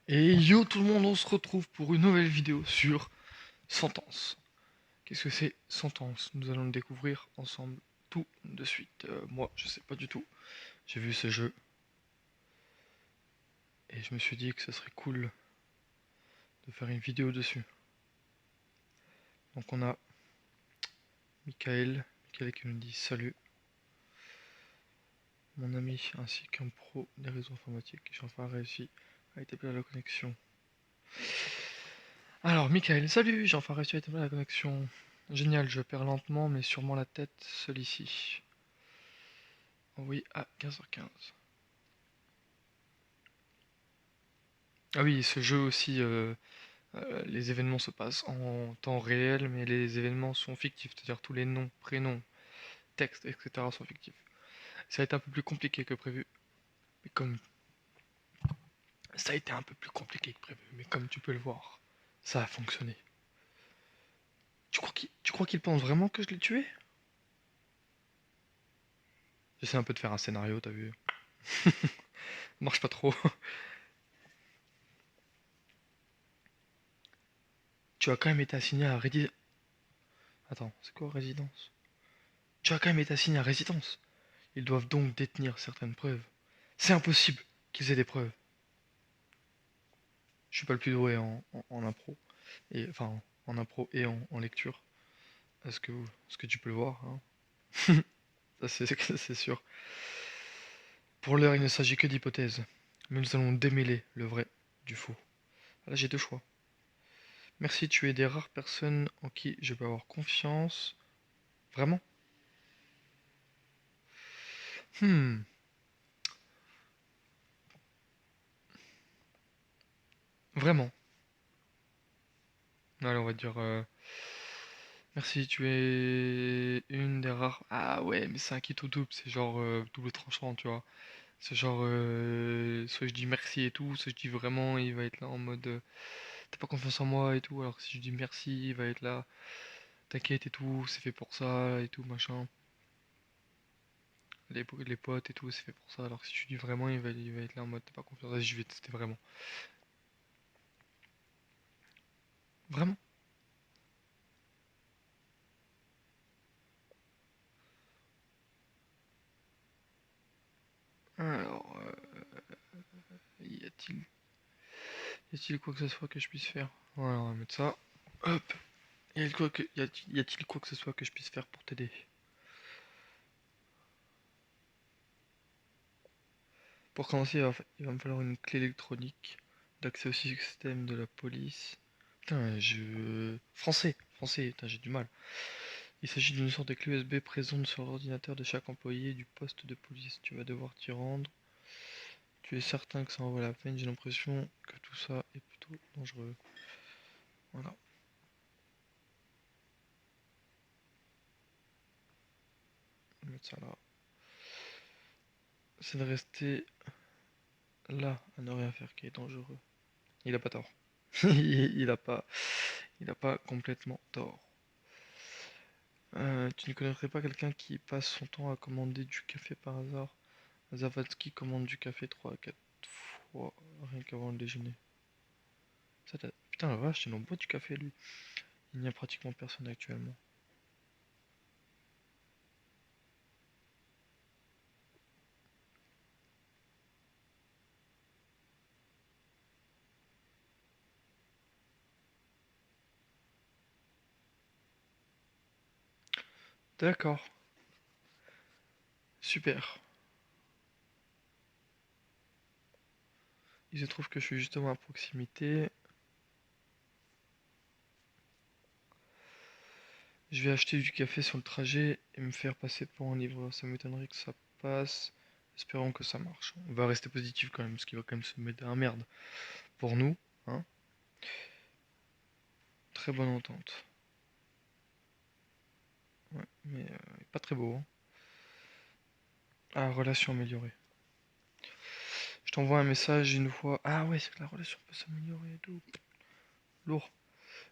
Et yo tout le monde, on se retrouve pour une nouvelle vidéo sur Sentence. Qu'est-ce que c'est Sentence? Nous allons le découvrir ensemble tout de suite. Moi, je sais pas du tout. J'ai vu ce jeu et je me suis dit que ce serait cool de faire une vidéo dessus. Donc on a Michael qui nous dit salut, mon ami ainsi qu'un pro des réseaux informatiques. J'ai enfin réussi à établir la connexion. Alors Michael, salut, j'ai enfin réussi à établir la connexion. Génial, je perds lentement mais sûrement la tête, seul ici. Oui, à 15h15. Ah oui, ce jeu aussi, les événements se passent en temps réel, mais les événements sont fictifs, c'est-à-dire tous les noms, prénoms, textes, etc. sont fictifs. Ça a été un peu plus compliqué que prévu, mais comme ça a été un peu plus compliqué que prévu, mais comme tu peux le voir, ça a fonctionné. Tu crois qu'il pense vraiment que je l'ai tué? J'essaie un peu de faire un scénario, t'as vu? Marche pas trop. Tu as quand même été assigné à résidence. Attends, c'est quoi résidence? Tu as quand même été assigné à résidence. Ils doivent donc détenir certaines preuves. C'est impossible qu'ils aient des preuves. Je suis pas le plus doué en impro, et enfin en impro et en lecture. Est-ce que tu peux le voir, hein? Ça c'est sûr. Pour l'heure, il ne s'agit que d'hypothèses, mais nous allons démêler le vrai du faux. Là, j'ai deux choix. Merci, tu es des rares personnes en qui je peux avoir confiance. Vraiment? Hmm, vraiment. Allez, on va dire. Merci, tu es une des rares. Ah ouais, mais c'est un kit ou double, c'est genre double tranchant, tu vois. C'est genre, soit je dis merci et tout, soit je dis vraiment, il va être là en mode t'as pas confiance en moi et tout, alors que si je dis merci, il va être là, t'inquiète et tout, c'est fait pour ça et tout, machin. Les potes et tout, c'est fait pour ça, alors que si je dis vraiment, il va être là en mode t'as pas confiance, vas-y, je vais tester vraiment. Vraiment. Alors, y a-t-il quoi que ce soit que je puisse faire? Voilà, on va mettre ça. Hop. Y a-t-il quoi que ce soit que je puisse faire pour t'aider? Pour commencer, il va me falloir une clé électronique d'accès au système de la police. Putain, français, putain, j'ai du mal. Il s'agit d'une sorte de clé USB présente sur l'ordinateur de chaque employé du poste de police. Tu vas devoir t'y rendre. Tu es certain que ça en vaut la peine? J'ai l'impression que tout ça est plutôt dangereux. Voilà, on va mettre ça là. C'est de rester là à ne rien faire qui est dangereux. Il a pas tort. Il a pas complètement tort. Tu ne connaîtrais pas quelqu'un qui passe son temps à commander du café par hasard? Zavatsky commande du café 3 à 4 fois rien qu'avant le déjeuner. Putain la vache, il en boit du café lui. Il n'y a pratiquement personne actuellement. D'accord, super. Il se trouve que je suis justement à proximité. Je vais acheter du café sur le trajet et me faire passer pour un livreur. Ça m'étonnerait que ça passe. Espérons que ça marche. On va rester positif quand même, parce qu'il va quand même se mettre dans la merde. Pour nous, hein. Très bonne entente. Ouais, mais pas très beau, hein. Ah, relation améliorée. Je t'envoie un message une fois. Ah ouais, c'est que la relation peut s'améliorer et tout. Lourd.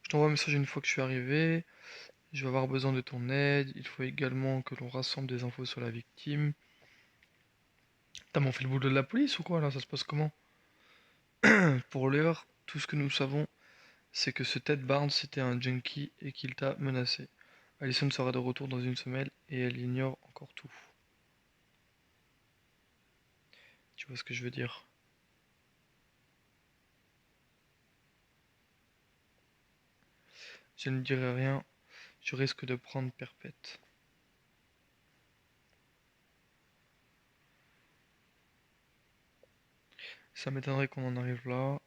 Je t'envoie un message une fois que je suis arrivé. Je vais avoir besoin de ton aide. Il faut également que l'on rassemble des infos sur la victime. T'as m'en fait le boulot de la police ou quoi là? Ça se passe comment? Pour l'heure, tout ce que nous savons, c'est que ce Ted Barnes était un junkie et qu'il t'a menacé. Allison sera de retour dans une semaine et elle ignore encore tout. Tu vois ce que je veux dire? Je ne dirai rien, je risque de prendre perpète. Ça m'étonnerait qu'on en arrive là.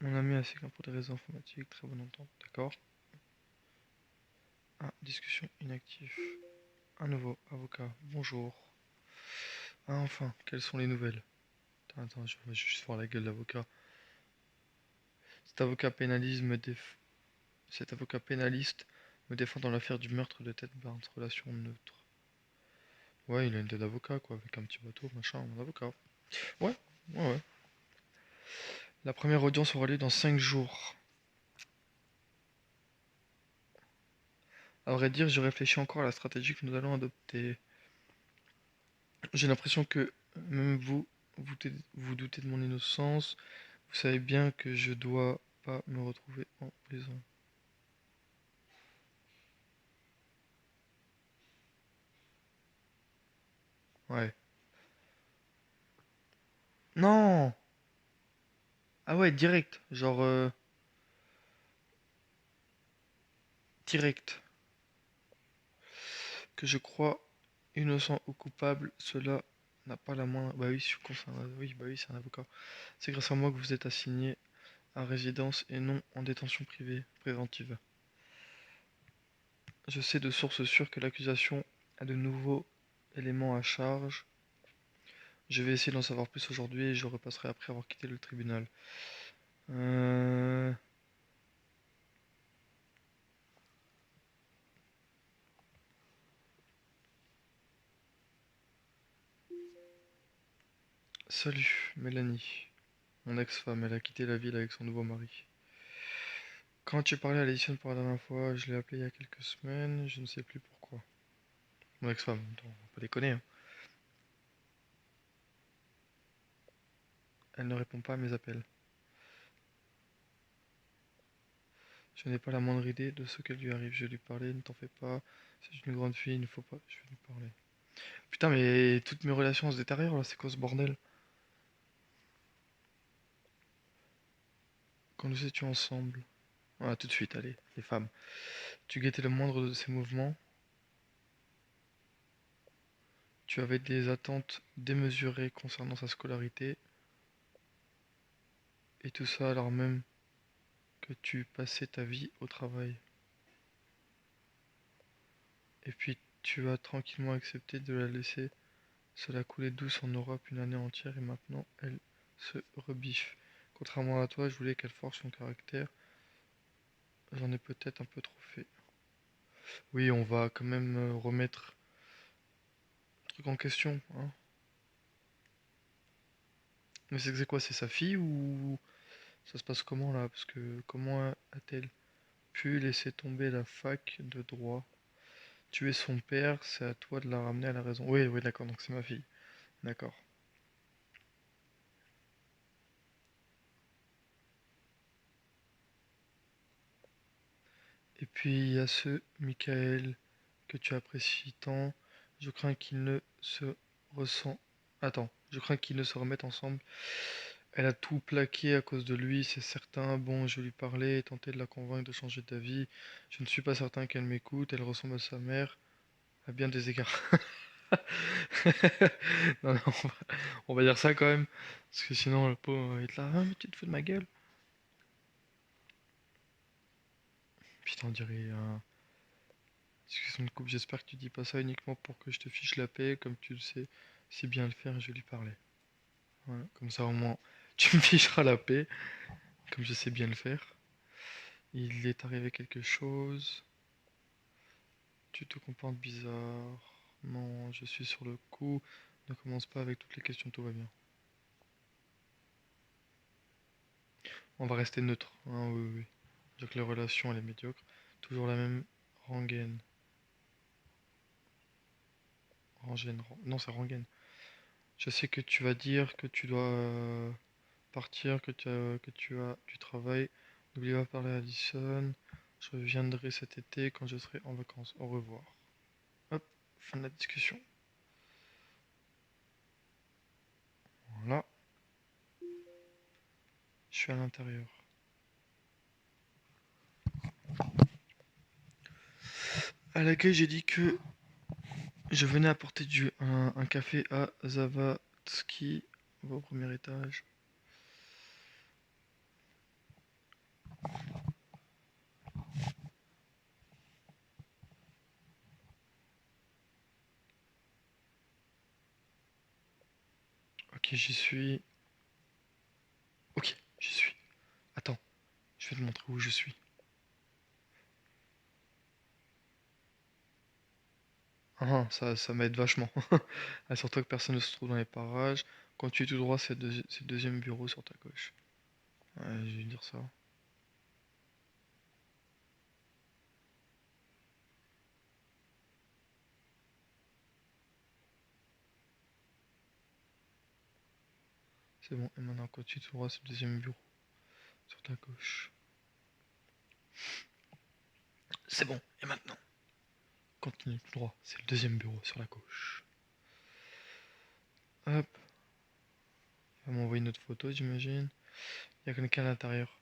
Mon ami a quelqu'un pour des raisons informatiques, très bonne entente, d'accord. Ah, discussion inactive. Un nouveau avocat, bonjour. Ah, enfin, quelles sont les nouvelles? Attends, je vais juste voir la gueule de l'avocat. Cet avocat pénaliste me déf... Cet avocat pénaliste me défend dans l'affaire du meurtre de Ted Barnes, relation neutre. Ouais, il a une tête d'avocat, quoi, avec un petit bateau, machin, un avocat. Ouais, ouais. La première audience aura lieu dans 5 jours. À vrai dire, je réfléchis encore à la stratégie que nous allons adopter. J'ai l'impression que même vous doutez de mon innocence. Vous savez bien que je dois pas me retrouver en prison. Ouais. Non! Ah ouais, direct. Genre, direct. Que je crois innocent ou coupable, cela n'a pas la moindre... Bah oui, je suis concerné. Oui, bah oui, c'est un avocat. C'est grâce à moi que vous êtes assigné à résidence et non en détention privée préventive. Je sais de sources sûres que l'accusation a de nouveaux éléments à charge. Je vais essayer d'en savoir plus aujourd'hui et je repasserai après avoir quitté le tribunal. Euh... Salut, Mélanie. Mon ex-femme, elle a quitté la ville avec son nouveau mari. Quand tu parlais à Alison pour la dernière fois, je l'ai appelée il y a quelques semaines, je ne sais plus pourquoi. Mon ex-femme, on va pas déconner, hein. Elle ne répond pas à mes appels. Je n'ai pas la moindre idée de ce qu'elle lui arrive. Je vais lui parler, ne t'en fais pas. C'est une grande fille, il ne faut pas. Je vais lui parler. Putain, mais toutes mes relations se détériorent là, c'est quoi ce bordel? Quand nous étions ensemble. Voilà, tout de suite, allez, les femmes. Tu guettais le moindre de ses mouvements. Tu avais des attentes démesurées concernant sa scolarité. Et tout ça alors même que tu passais ta vie au travail. Et puis tu as tranquillement accepté de la laisser cela couler douce en Europe une année entière et maintenant elle se rebiffe. Contrairement à toi, je voulais qu'elle force son caractère. J'en ai peut-être un peu trop fait. Oui, on va quand même remettre le truc en question, hein. Mais c'est quoi, c'est sa fille ou ça se passe comment là? Parce que comment a-t-elle pu laisser tomber la fac de droit? Tuer son père, c'est à toi de la ramener à la raison. Oui, oui, d'accord, donc c'est ma fille. D'accord. Et puis il y a ce Michael que tu apprécies tant. Je crains qu'il ne se ressent. Attends, je crains qu'ils ne se remettent ensemble. Elle a tout plaqué à cause de lui, c'est certain. Bon, je lui parlais, tenter de la convaincre de changer d'avis. Je ne suis pas certain qu'elle m'écoute. Elle ressemble à sa mère à bien des égards. Non, non, on va dire ça quand même. Parce que sinon, le pauvre va être là. Ah, mais tu te fous de ma gueule. Putain, on dirait un. Discussion de couple. J'espère que tu dis pas ça uniquement pour que je te fiche la paix. Comme tu le sais, si bien le faire, je vais lui parler. Voilà. Comme ça, au moins, tu me ficheras la paix. Comme je sais bien le faire. Il est arrivé quelque chose. Tu te comportes bizarre. Non, je suis sur le coup. Ne commence pas avec toutes les questions, tout va bien. On va rester neutre. Hein, oui, oui, oui. Dire que la relation elle est médiocre. Toujours la même rengaine. Non, c'est rengaine. Je sais que tu vas dire que tu dois partir, que tu as du travail. N'oublie pas de parler à Alison. Je reviendrai cet été quand je serai en vacances. Au revoir. Hop, fin de la discussion. Voilà, je suis à l'intérieur. À l'accueil, j'ai dit que je venais apporter un café à Zavatsky au premier étage. Ok, j'y suis. Ok, j'y suis. Attends, je vais te montrer où je suis. Ah, ça m'aide vachement. Assure-toi que personne ne se trouve dans les parages. Quand tu es tout droit, c'est le deuxième bureau sur ta gauche. Ouais, je vais dire ça. C'est bon, et maintenant, quand tu es tout droit, c'est le deuxième bureau sur ta gauche. C'est bon, et maintenant, continue tout droit, c'est le deuxième bureau sur la gauche. Hop, il va m'envoyer une autre photo, j'imagine. Il y a quelqu'un à l'intérieur.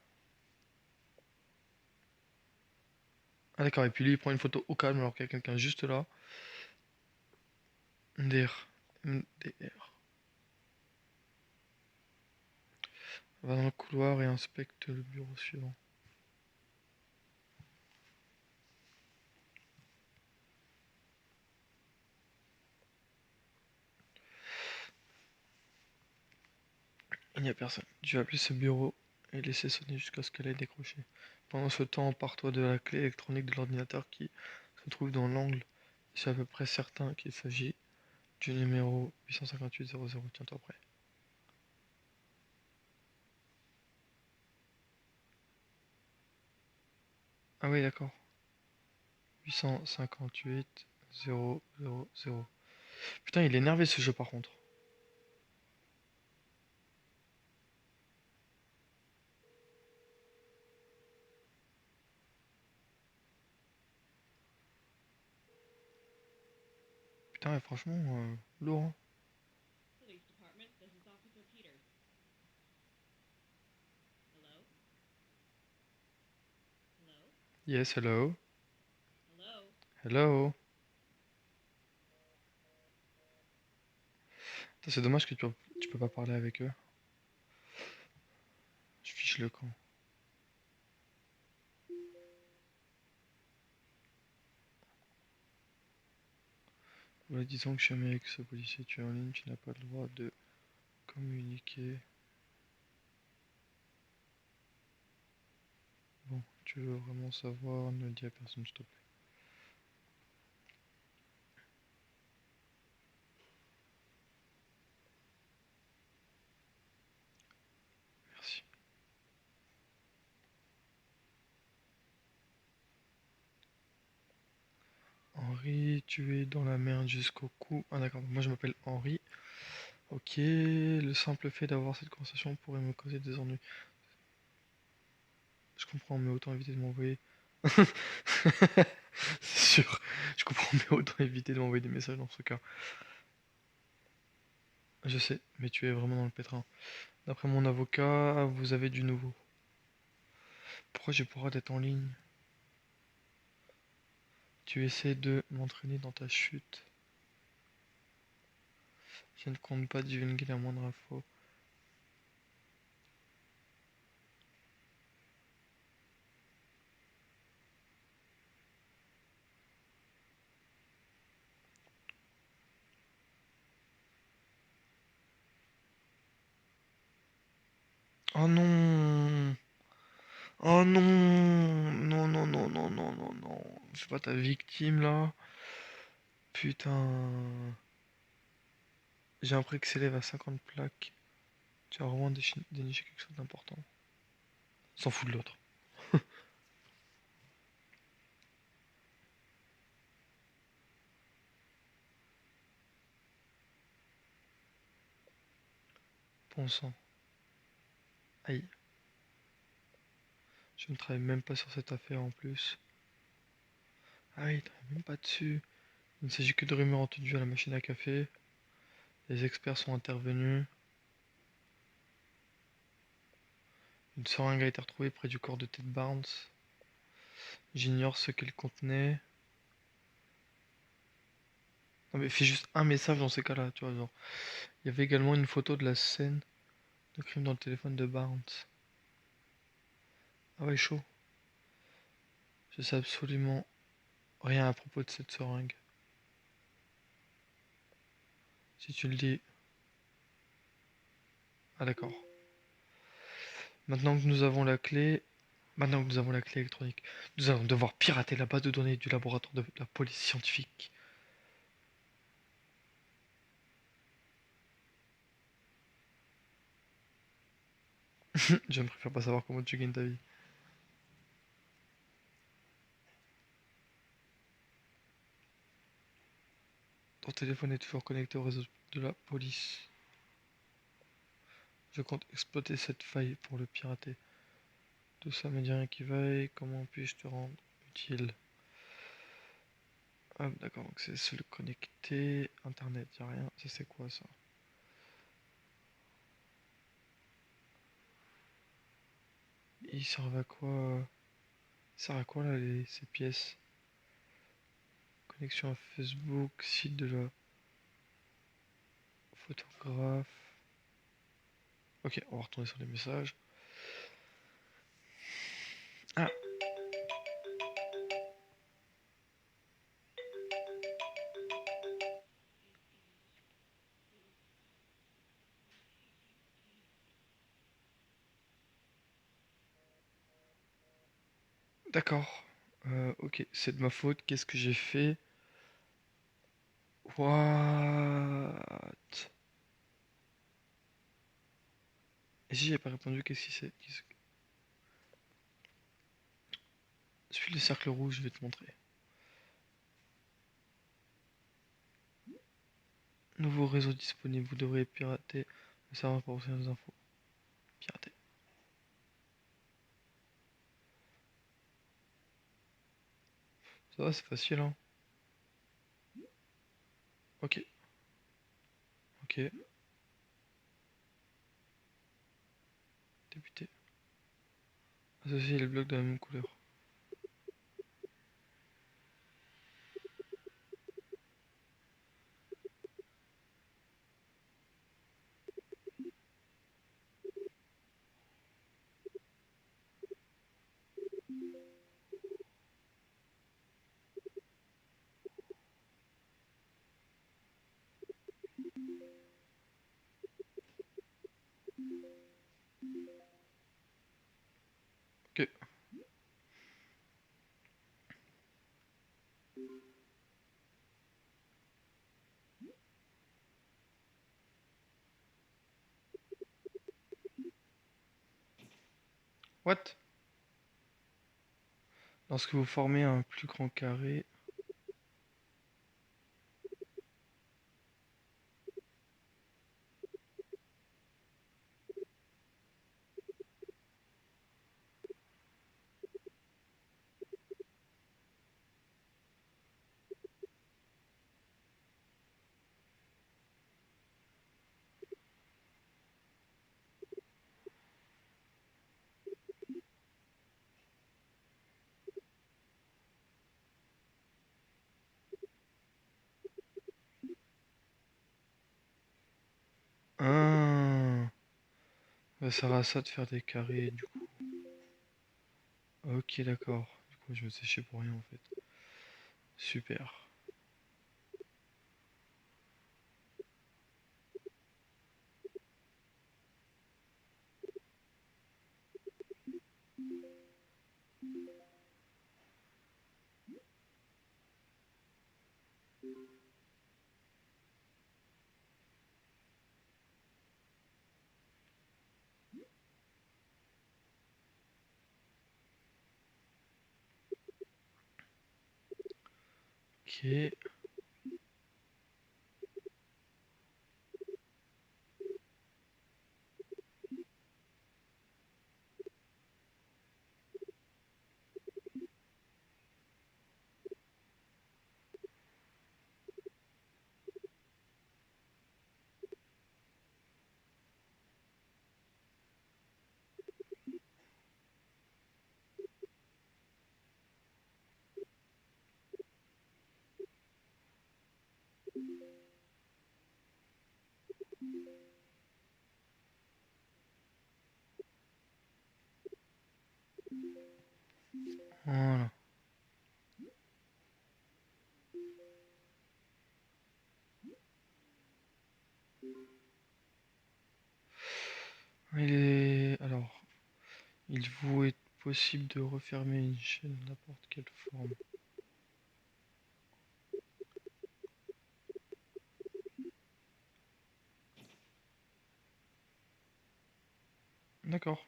Ah d'accord, et puis lui il prend une photo au calme alors qu'il y a quelqu'un juste là. MDR. MDR. Va dans le couloir et inspecte le bureau suivant. Il n'y a personne. Tu vas appeler ce bureau et laisser sonner jusqu'à ce qu'elle ait décroché. Pendant ce temps, empare-toi de la clé électronique de l'ordinateur qui se trouve dans l'angle. Je suis à peu près certain qu'il s'agit du numéro 85800. Tiens-toi prêt. Ah oui, d'accord. 858 000. Putain, il est énervé ce jeu par contre. Putain, mais franchement, lourd. Hein. Yes, hello. Hello. C'est dommage que tu peux pas parler avec eux. Je fiche le camp. Ouais, disons que je suis ami avec ce policier, tu es en ligne, tu n'as pas le droit de communiquer. Bon, tu veux vraiment savoir, ne dis à personne, s'il te plaît. Merci. Henri, tu es dans la merde jusqu'au cou. Ah d'accord, moi je m'appelle Henri. Ok, le simple fait d'avoir cette conversation pourrait me causer des ennuis. Je comprends, mais autant éviter de m'envoyer. C'est sûr, je comprends, mais autant éviter de m'envoyer des messages dans ce cas. Je sais, mais tu es vraiment dans le pétrin. D'après mon avocat, vous avez du nouveau. Pourquoi j'ai pas le droit d'être en ligne? Tu essaies de m'entraîner dans ta chute. Ça ne compte pas divulguer la moindre info. Oh non! Oh non! Non, non, non, non, non, non, non. C'est pas ta victime là? Putain. J'ai un prix qui s'élève à 50 plaques. Tu as vraiment déniché quelque chose d'important. S'en fout de l'autre. Bon sang. Aïe. Je ne travaille même pas sur cette affaire en plus. Ah oui, il travaille même pas dessus. Il ne s'agit que de rumeurs entendues à la machine à café. Les experts sont intervenus. Une seringue a été retrouvée près du corps de Ted Barnes. J'ignore ce qu'elle contenait. Non mais fais juste un message dans ces cas-là, tu vois, genre. Il y avait également une photo de la scène de crime dans le téléphone de Barnes. Ah ouais, chaud. Je sais absolument rien à propos de cette seringue. Si tu le dis... Ah d'accord. Maintenant que nous avons la clé... Maintenant que nous avons la clé électronique, nous allons devoir pirater la base de données du laboratoire de la police scientifique. Je ne préfère pas savoir comment tu gagnes ta vie. Ton téléphone est toujours connecté au réseau de la police. Je compte exploiter cette faille pour le pirater. Tout ça me dit rien qui vaille. Comment puis-je te rendre utile? Ah d'accord, donc c'est se connecter. Internet, y'a rien. Ça c'est quoi ça? Ils servent à quoi? Ils servent à quoi là ces pièces? Connexion à Facebook, site de la photographe. Ok, on va retourner sur les messages. Ah, d'accord. Ok, c'est de ma faute. Qu'est-ce que j'ai fait? What? Et si j'ai pas répondu, qu'est-ce qui c'est? Suis le cercle rouge, je vais te montrer. Nouveau réseau disponible, vous devrez pirater le serveur pour obtenir des infos. Pirater. Ça va, c'est facile, hein. Ok, ok. Débuter. Associer les blocs de la même couleur. Ok. What? Lorsque vous formez un plus grand carré, Ah, ça sert à ça de faire des carrés, du coup. Ok, d'accord. Du coup, je me séchais pour rien en fait. Super. Ok. Voilà. Alors, il vous est possible de refermer une chaîne de n'importe quelle forme. D'accord.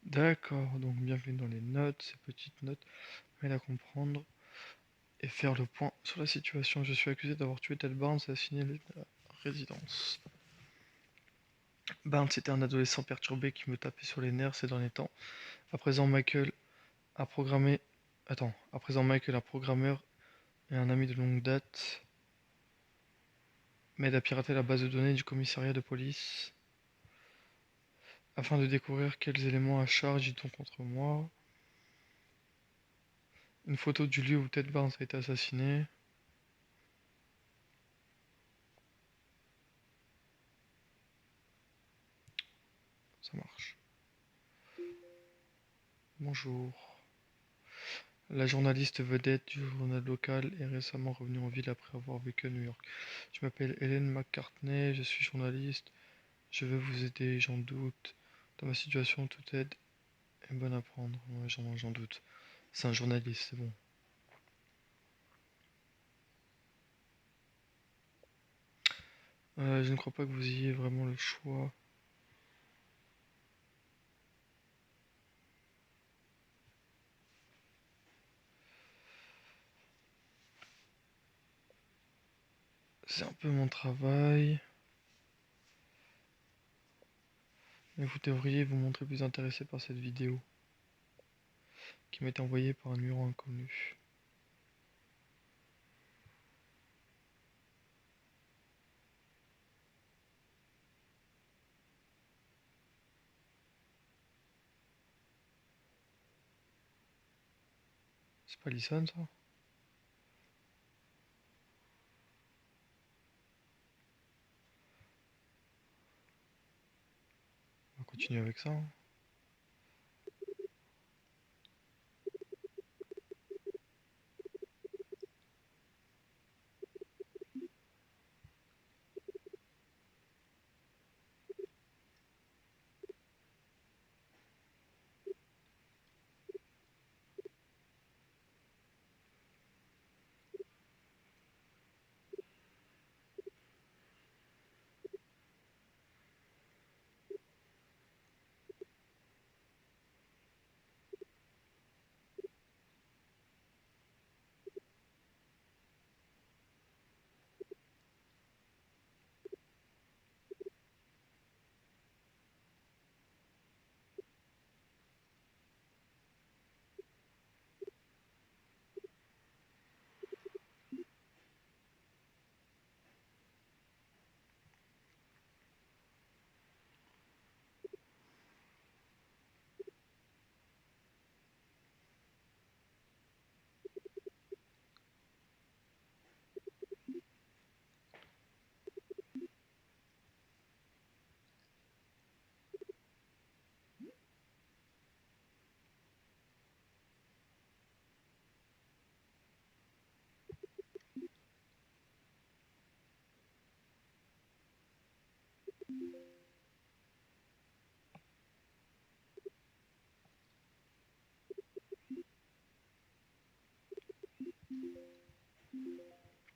D'accord, donc bienvenue dans les notes, ces petites notes m'aident à comprendre et faire le point sur la situation. Je suis accusé d'avoir tué Ted Barnes et assigné la résidence. Barnes était un adolescent perturbé qui me tapait sur les nerfs ces derniers temps. À présent, Michael a programmé. Attends, à présent, Michael, un programmeur et un ami de longue date, m'aide à pirater la base de données du commissariat de police afin de découvrir quels éléments à charge ils ont contre moi. Une photo du lieu où Ted Barnes a été assassiné. Ça marche. Bonjour. La journaliste vedette du journal local est récemment revenue en ville après avoir vécu à New York. Je m'appelle Helen McCartney, je suis journaliste. Je veux vous aider, j'en doute. Dans ma situation, toute aide est bonne à prendre. Ouais, j'en doute. C'est un journaliste, c'est bon. Je ne crois pas que vous ayez vraiment le choix. C'est un peu mon travail. Mais vous devriez vous montrer plus intéressé par cette vidéo qui m'était envoyée par un numéro inconnu. C'est pas Lison ça? On va continuer avec ça, hein.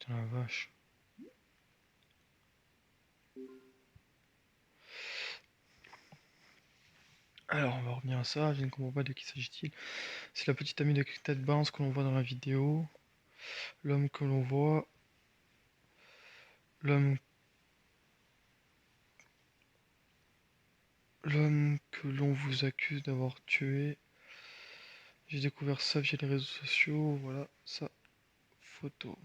Putain la vache. Alors, on va revenir à ça. Je ne comprends pas de qui s'agit-il. C'est la petite amie de Ted Barnes que l'on voit dans la vidéo. L'homme que l'on voit. L'homme. L'homme que l'on vous accuse d'avoir tué. J'ai découvert ça via les réseaux sociaux. Voilà sa photo.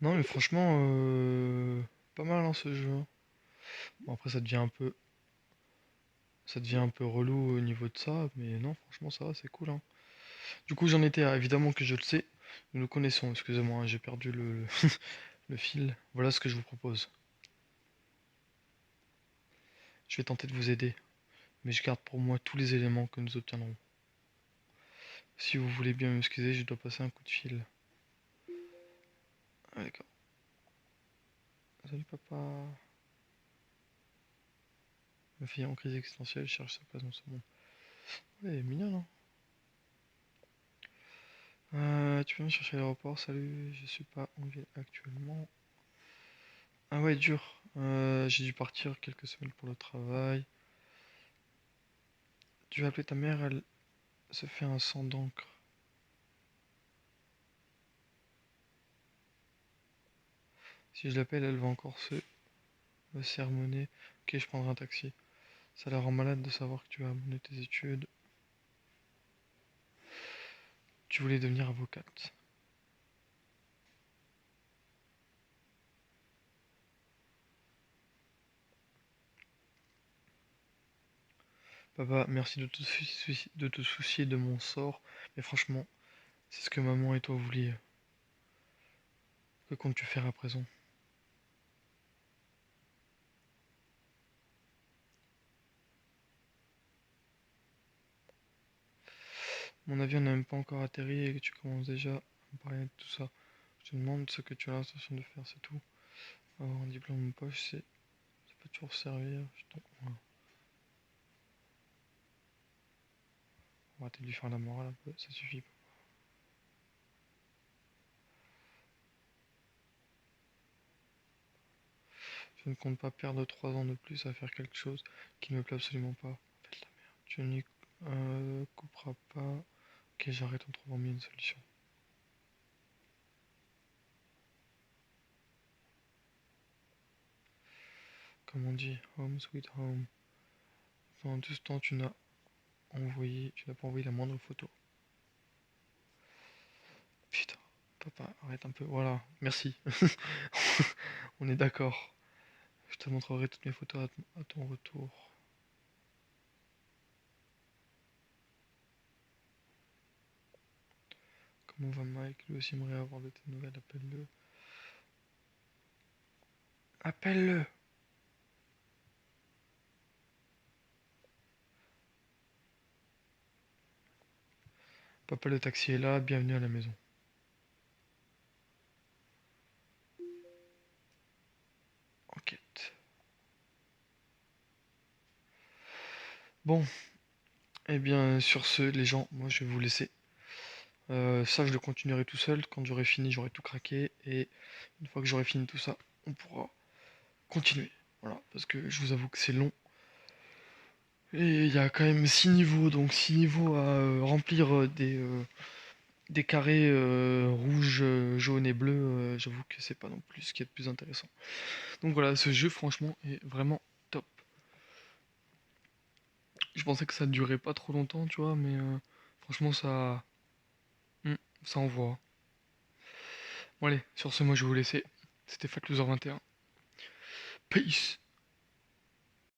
Non mais franchement, pas mal hein, ce jeu. Bon après ça devient un peu. Ça devient un peu relou au niveau de ça, mais non, franchement ça va, c'est cool hein. Du coup j'en étais à, évidemment que je le sais. Nous nous connaissons, excusez-moi, hein, j'ai perdu le fil. Voilà ce que je vous propose. Je vais tenter de vous aider, mais je garde pour moi tous les éléments que nous obtiendrons. Si vous voulez bien m'excuser, je dois passer un coup de fil. Ah, d'accord. Salut papa. Ma fille en crise existentielle cherche sa place dans ce monde. Ouais, elle est mignonne, hein. Tu peux me chercher à l'aéroport? Salut, je suis pas en ville actuellement. Ah ouais, dur. J'ai dû partir quelques semaines pour le travail. Tu vas appeler ta mère, elle se fait un sang d'encre. Si je l'appelle, elle va encore me sermonner. Ok, je prendrai un taxi. Ça la rend malade de savoir que tu as abandonné tes études. Tu voulais devenir avocate. Papa, merci de te soucier de mon sort. Mais franchement, c'est ce que maman et toi vouliez. Que comptes-tu faire à présent? Mon avion n'a même pas encore atterri et que tu commences déjà à me parler de tout ça. Je te demande ce que tu as l'intention de faire, c'est tout. Avoir un diplôme en poche, ça peut toujours servir. Voilà. On va arrêter de lui faire la morale un peu, ça suffit. Je ne compte pas perdre 3 ans de plus à faire quelque chose qui ne me plaît absolument pas. Faites la merde. Tu n'y couperas pas. Ok, j'arrête en trouvant bien une solution. Comme on dit, home sweet home. Pendant tout ce temps, tu n'as envoyé, tu n'as pas envoyé la moindre photo. Putain, papa, arrête un peu. Voilà, merci. On est d'accord. Je te montrerai toutes mes photos à ton retour. Comment va Mike? Lui aussi aimerait avoir de tes nouvelles. Appelle-le. Appelle-le! Papa, le taxi est là. Bienvenue à la maison. Enquête. Bon, eh bien, sur ce, les gens, moi je vais vous laisser. Ça, je le continuerai tout seul. Quand j'aurai fini, j'aurai tout craqué. Et une fois que j'aurai fini tout ça, on pourra continuer. Voilà, parce que je vous avoue que c'est long. Et il y a quand même 6 niveaux, donc 6 niveaux à remplir des carrés rouges, jaunes et bleus. J'avoue que c'est pas non plus ce qui est le plus intéressant. Donc voilà, ce jeu, franchement, est vraiment top. Je pensais que ça durait pas trop longtemps, tu vois, mais franchement, hmm, ça envoie. Bon allez, sur ce, moi je vais vous laisser. C'était Fat Loser 21. Peace.